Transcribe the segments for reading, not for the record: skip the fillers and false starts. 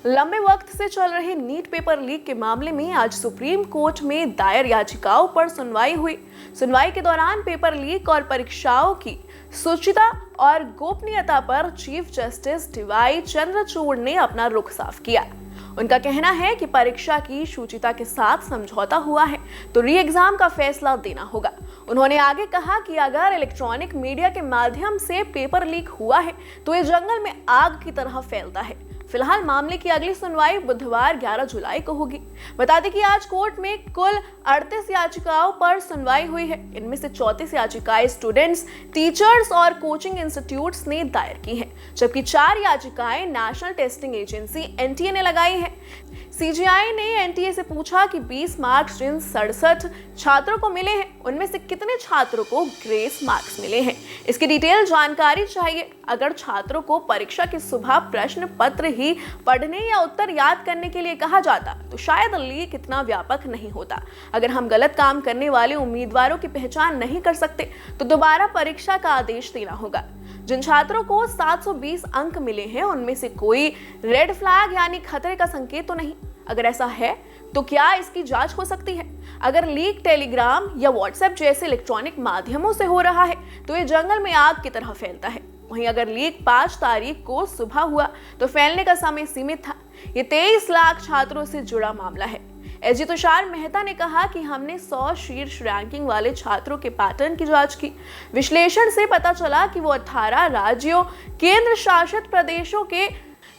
लंबे वक्त से चल रहे नीट पेपर लीक के मामले में आज सुप्रीम कोर्ट में दायर याचिकाओं पर सुनवाई हुई। सुनवाई के दौरान पेपर लीक और परीक्षाओं की शुचिता और गोपनीयता पर चीफ जस्टिस डीवाई चंद्रचूड़ ने अपना रुख साफ किया। उनका कहना है कि परीक्षा की शुचिता के साथ समझौता हुआ है तो री एग्जाम का फैसला देना होगा। उन्होंने आगे कहा कि अगर इलेक्ट्रॉनिक मीडिया के माध्यम से पेपर लीक हुआ है तो ये जंगल में आग की तरह फैलता है। फिलहाल मामले की अगली सुनवाई बुधवार 11 जुलाई को होगी। बता दें कि आज कोर्ट में कुल 38 याचिकाओं पर सुनवाई हुई है। इनमें से 34 याचिकाएं स्टूडेंट्स, टीचर्स और कोचिंग इंस्टीट्यूट्स ने दायर की हैं, जबकि 4 याचिकाएं नेशनल टेस्टिंग एजेंसी एनटीए ने लगाई हैं। सीजीआई ने एनटीए से पूछा कि 20 मार्क्स जिन 67 छात्रों को मिले हैं उनमें से कितने छात्रों को ग्रेस मार्क्स मिले हैं। इसकी डिटेल जानकारी चाहिए। अगर छात्रों को परीक्षा की सुबह प्रश्न पत्र ही पढ़ने या उत्तर याद करने के लिए कहा जाता तो शायद लीक इतना व्यापक नहीं होता। अगर हम गलत काम करने वाले उम्मीदवारों की पहचान नहीं कर सकते तो दोबारा परीक्षा का आदेश देना होगा। जिन छात्रों को 720 अंक मिले हैं उनमें से कोई रेड फ्लैग यानी खतरे का संकेत तो नहीं। अगर ऐसा है तो क्या इसकी जांच हो सकती है? अगर लीक टेलीग्राम या व्हाट्सएप जैसे इलेक्ट्रॉनिक माध्यमों से हो रहा है तो ये जंगल में आग की तरह फैलता है। वहीं अगर लीक 5 तारीख को सुबह हुआ तो फैलने का समय सीमित था। ये 23 लाख छात्रों से जुड़ा मामला है। एसजी तुषार मेहता ने कहा कि हमने 100 शीर्ष रैंकिंग वाले छात्रों के पैटर्न की जांच की। विश्लेषण से पता चला कि वो 18 राज्यों, केंद्र शासित प्रदेशों के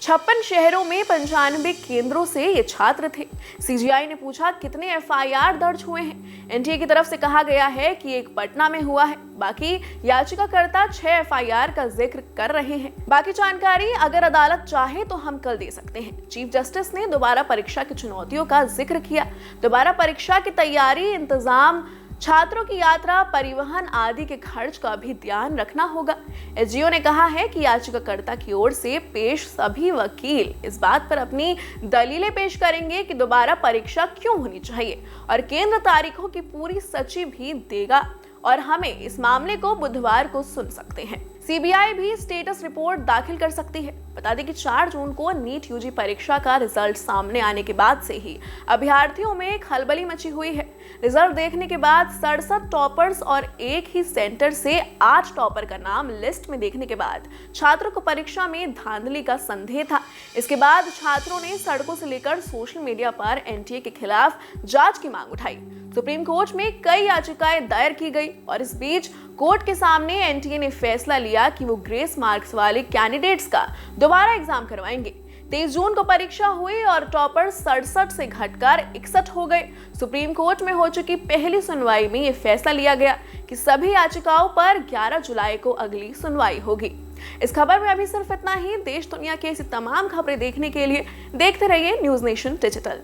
56 शहरों में 95 केंद्रों से ये छात्र थे। सीजीआई ने पूछा कितने एफआईआर दर्ज हुए हैं। एनटीए की तरफ से कहा गया है कि एक पटना में हुआ है। बाकी याचिकाकर्ता 6 एफआईआर का जिक्र कर रहे हैं। बाकी जानकारी अगर अदालत चाहे तो हम कल दे सकते हैं। चीफ जस्टिस ने दोबारा परीक्षा की चुनौतियों का जिक्र किया। दोबारा परीक्षा की तैयारी, इंतजाम, छात्रों की यात्रा, परिवहन आदि के खर्च का भी ध्यान रखना होगा। एसजीओ ने कहा है कि याचिकाकर्ता की ओर से पेश सभी वकील इस बात पर अपनी दलीलें पेश करेंगे कि दोबारा परीक्षा क्यों होनी चाहिए और केंद्र तारीखों की पूरी सूची भी देगा और हमें इस मामले को बुधवार को सुन सकते हैं। सीबीआई भी स्टेटस रिपोर्ट दाखिल कर सकती है। बता दें कि 4 जून को नीट यूजी परीक्षा का रिजल्ट सामने आने के बाद से ही अभ्यर्थियों में खलबली मची हुई है। रिजल्ट देखने के बाद 67 टॉपर्स और एक ही सेंटर से 8 टॉपर का नाम लिस्ट में देखने के बाद छात्रों को परीक्षा में धांधली का संदेह था। इसके बाद छात्रों ने सड़कों से लेकर सोशल मीडिया पर एनटीए के खिलाफ जांच की मांग उठाई। सुप्रीम कोर्ट में कई याचिकाएं दायर की गई और इस बीच कोर्ट के सामने एनटीए ने फैसला लिया कि वो ग्रेस मार्क्स वाले कैंडिडेट्स का दोबारा एग्जाम करवाएंगे। 23 जून को परीक्षा हुई और टॉपर 67 से घटकर 61 हो गए। सुप्रीम कोर्ट में हो चुकी पहली सुनवाई में ये फैसला लिया गया कि सभी याचिकाओं पर 11 जुलाई को अगली सुनवाई होगी। इस खबर में अभी सिर्फ इतना ही। देश दुनिया की ऐसी तमाम खबरें देखने के लिए देखते रहिए न्यूज़ नेशन डिजिटल।